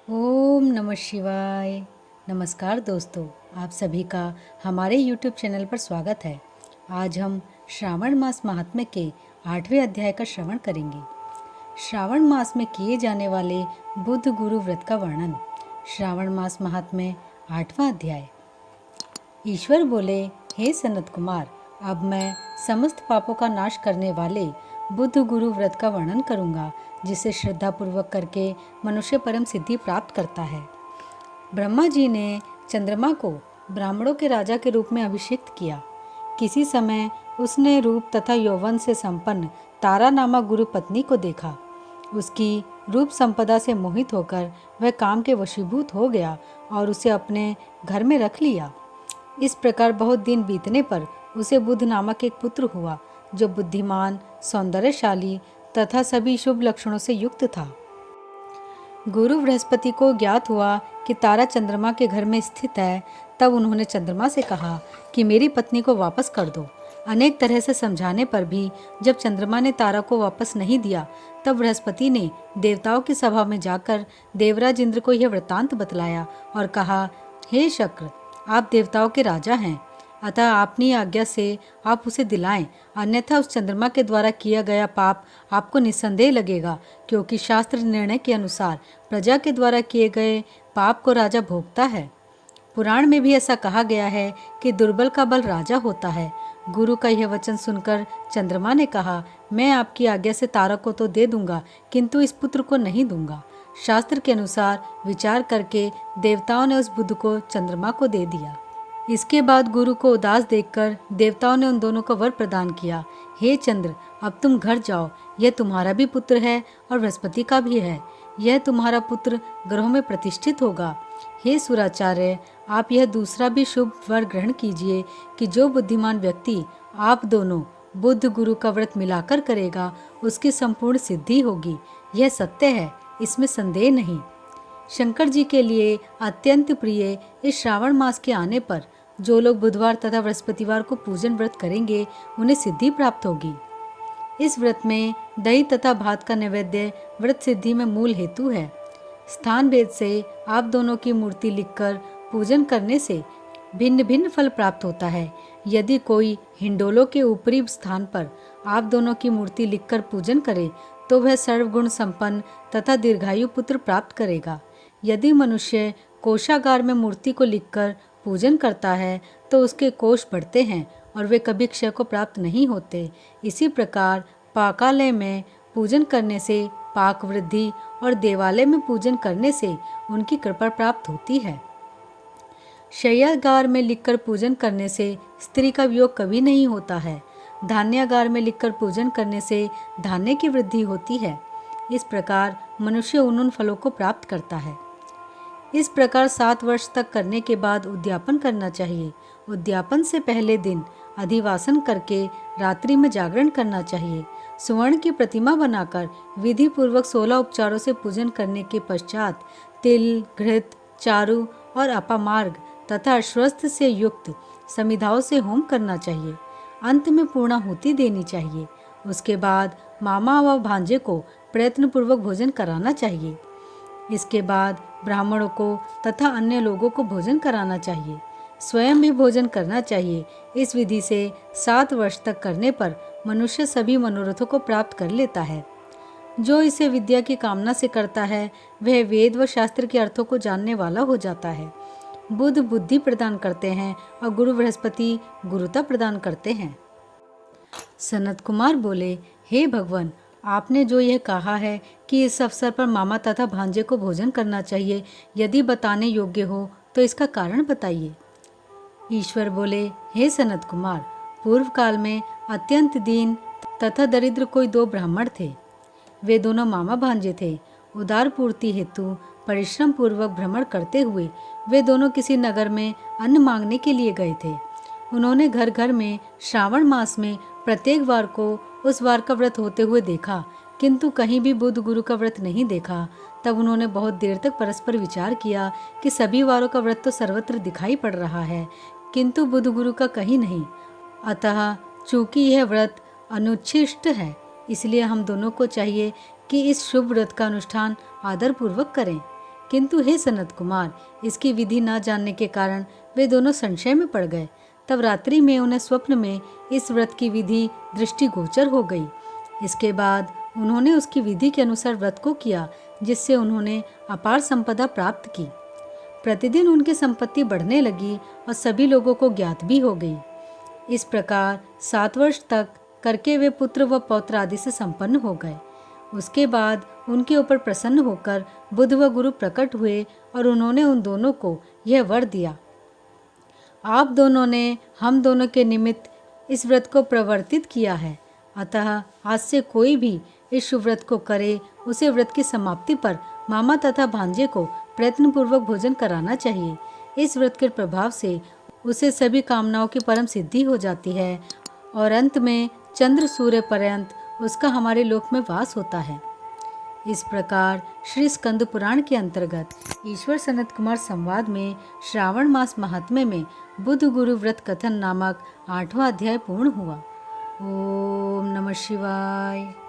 ओम नमः शिवाय। नमस्कार दोस्तों, आप सभी का हमारे YouTube चैनल पर स्वागत है। आज हम श्रावण मास महात्म्य के 8वें अध्याय का श्रवण करेंगे। श्रावण मास में किए जाने वाले बुध गुरु व्रत का वर्णन। श्रावण मास महात्म्य 8वां अध्याय। ईश्वर बोले, हे सनत कुमार, अब मैं समस्त पापों का नाश करने वाले बुध गुरु व्रत का वर्णन करूंगा, जिसे श्रद्धा पूर्वक करके मनुष्य परम सिद्धि प्राप्त करता है। ब्रह्मा जी ने चंद्रमा को ब्राह्मणों के राजा के रूप में अभिषिक्त किया। किसी समय उसने रूप तथा यौवन से संपन्न तारा नामक गुरु पत्नी को देखा। उसकी रूप संपदा से मोहित होकर वह काम के वशीभूत हो गया और उसे अपने घर में रख लिया। इस प्रकार बहुत दिन बीतने पर उसे बुध नामक एक पुत्र हुआ, जो बुद्धिमान, सौंदर्यशाली तथा सभी शुभ लक्षणों से युक्त था। गुरु बृहस्पति को ज्ञात हुआ कि तारा चंद्रमा के घर में स्थित है। तब उन्होंने चंद्रमा से कहा कि मेरी पत्नी को वापस कर दो। अनेक तरह से समझाने पर भी जब चंद्रमा ने तारा को वापस नहीं दिया, तब बृहस्पति ने देवताओं की सभा में जाकर देवराज इंद्र को यह वृत्तांत बतलाया और कहा, हे शक्र, आप देवताओं के राजा हैं, अतः अपनी आज्ञा से आप उसे दिलाएं, अन्यथा उस चंद्रमा के द्वारा किया गया पाप आपको निस्संदेह लगेगा, क्योंकि शास्त्र निर्णय के अनुसार प्रजा के द्वारा किए गए पाप को राजा भोगता है। पुराण में भी ऐसा कहा गया है कि दुर्बल का बल राजा होता है। गुरु का यह वचन सुनकर चंद्रमा ने कहा, मैं आपकी आज्ञा से तारा को तो दे दूंगा, किंतु इस पुत्र को नहीं दूंगा। शास्त्र के अनुसार विचार करके देवताओं ने उस बुध को चंद्रमा को दे दिया। इसके बाद गुरु को उदास देखकर देवताओं ने उन दोनों को वर प्रदान किया, हे चंद्र, अब तुम घर जाओ। यह तुम्हारा भी पुत्र है और बृहस्पति का भी है। यह तुम्हारा पुत्र ग्रहों में प्रतिष्ठित होगा। हे सुराचार्य, आप यह दूसरा भी शुभ वर ग्रहण कीजिए कि जो बुद्धिमान व्यक्ति आप दोनों बुध गुरु का व्रत मिलाकर करेगा, उसकी संपूर्ण सिद्धि होगी। यह सत्य है, इसमें संदेह नहीं। शंकर जी के लिए अत्यंत प्रिय इस श्रावण मास के आने पर जो लोग बुधवार तथा बृहस्पतिवार को पूजन व्रत करेंगे, उन्हें सिद्धि प्राप्त होगी। इस व्रत में दही तथा भात का नैवेद्य व्रत सिद्धि में मूल हेतु है। स्थान भेद से आप दोनों की मूर्ति लिखकर पूजन करने से भिन्न भिन्न फल प्राप्त होता है। यदि कोई हिंडोलों के ऊपरी स्थान पर आप दोनों की मूर्ति लिखकर पूजन करे, तो वह सर्वगुण संपन्न तथा दीर्घायु पुत्र प्राप्त करेगा। यदि मनुष्य कोषागार में मूर्ति को लिखकर पूजन करता है, तो उसके कोष बढ़ते हैं और वे कभी क्षय को प्राप्त नहीं होते। इसी प्रकार पाकालय में पूजन करने से पाक वृद्धि और देवालय में पूजन करने से उनकी कृपा प्राप्त होती है। शय्यागार में लिखकर पूजन करने से स्त्री का वियोग कभी नहीं होता है। धान्यागार में लिखकर पूजन करने से धान्य की वृद्धि होती है। इस प्रकार मनुष्य उन फलों को प्राप्त करता है। इस प्रकार 7 वर्ष तक करने के बाद उद्यापन करना चाहिए। उद्यापन से पहले दिन अधिवासन करके रात्रि में जागरण करना चाहिए। स्वर्ण की प्रतिमा बनाकर विधि पूर्वक 16 उपचारों से पूजन करने के पश्चात तिल, घृत, चारु और अपामार्ग तथा अश्वस्थ से युक्त समिधाओं से होम करना चाहिए। अंत में पूर्णाहुति देनी चाहिए। उसके बाद मामा व भांजे को प्रयत्नपूर्वक भोजन कराना चाहिए। इसके बाद ब्राह्मणों को तथा अन्य लोगों को भोजन कराना चाहिए। स्वयं भी भोजन करना चाहिए। इस विधि से 7 वर्ष तक करने पर मनुष्य सभी मनोरथों को प्राप्त कर लेता है। जो इसे विद्या की कामना से करता है, वह वेद व शास्त्र के अर्थों को जानने वाला हो जाता है। बुध बुद्धि प्रदान करते हैं और गुरु बृहस्पति गुरुता प्रदान करते हैं। सनत कुमार बोले, हे भगवान, आपने जो यह कहा है कि इस अवसर पर मामा तथा भांजे को भोजन करना चाहिए, यदि बताने योग्य हो तो इसका कारण बताइए। ईश्वर बोले, हे सनत कुमार, पूर्व काल में अत्यंत दीन तथा दरिद्र कोई 2 ब्राह्मण थे। वे दोनों मामा भांजे थे। उदार पूर्ति हेतु परिश्रम पूर्वक भ्रमण करते हुए वे दोनों किसी नगर में अन्न मांगने के लिए गए थे। उन्होंने घर घर में श्रावण मास में प्रत्येक वार को उस वार का व्रत होते हुए देखा, किंतु कहीं भी बुध गुरु का व्रत नहीं देखा। तब उन्होंने बहुत देर तक परस्पर विचार किया कि सभी वारों का व्रत तो सर्वत्र दिखाई पड़ रहा है, किंतु बुध गुरु का कहीं नहीं। अतः चूंकि यह व्रत अनुच्छिष्ट है, इसलिए हम दोनों को चाहिए कि इस शुभ व्रत का अनुष्ठान आदरपूर्वक करें। किंतु हे सनत कुमार, इसकी विधि न जानने के कारण वे दोनों संशय में पड़ गए। तब रात्रि में उन्हें स्वप्न में इस व्रत की विधि दृष्टिगोचर हो गई। इसके बाद उन्होंने उसकी विधि के अनुसार व्रत को किया, जिससे उन्होंने अपार संपदा प्राप्त की। प्रतिदिन उनकी संपत्ति बढ़ने लगी और सभी लोगों को ज्ञात भी हो गई। इस प्रकार 7 वर्ष तक करके वे पुत्र व पौत्र आदि से संपन्न हो गए। उसके बाद उनके ऊपर प्रसन्न होकर बुद्ध व गुरु प्रकट हुए और उन्होंने उन दोनों को यह वर दिया, आप दोनों ने हम दोनों के निमित्त इस व्रत को प्रवर्तित किया है, अतः आज से कोई भी इस शुभ व्रत को करे, उसे व्रत की समाप्ति पर मामा तथा भांजे को प्रयत्नपूर्वक भोजन कराना चाहिए। इस व्रत के प्रभाव से उसे सभी कामनाओं की परम सिद्धि हो जाती है और अंत में चंद्र सूर्य पर्यंत उसका हमारे लोक में वास होता है। इस प्रकार श्री स्कंद पुराण के अंतर्गत ईश्वर सनत कुमार संवाद में श्रावण मास महात्म्य में बुद्ध गुरु व्रत कथन नामक 8वां अध्याय पूर्ण हुआ। ओम नमः शिवाय।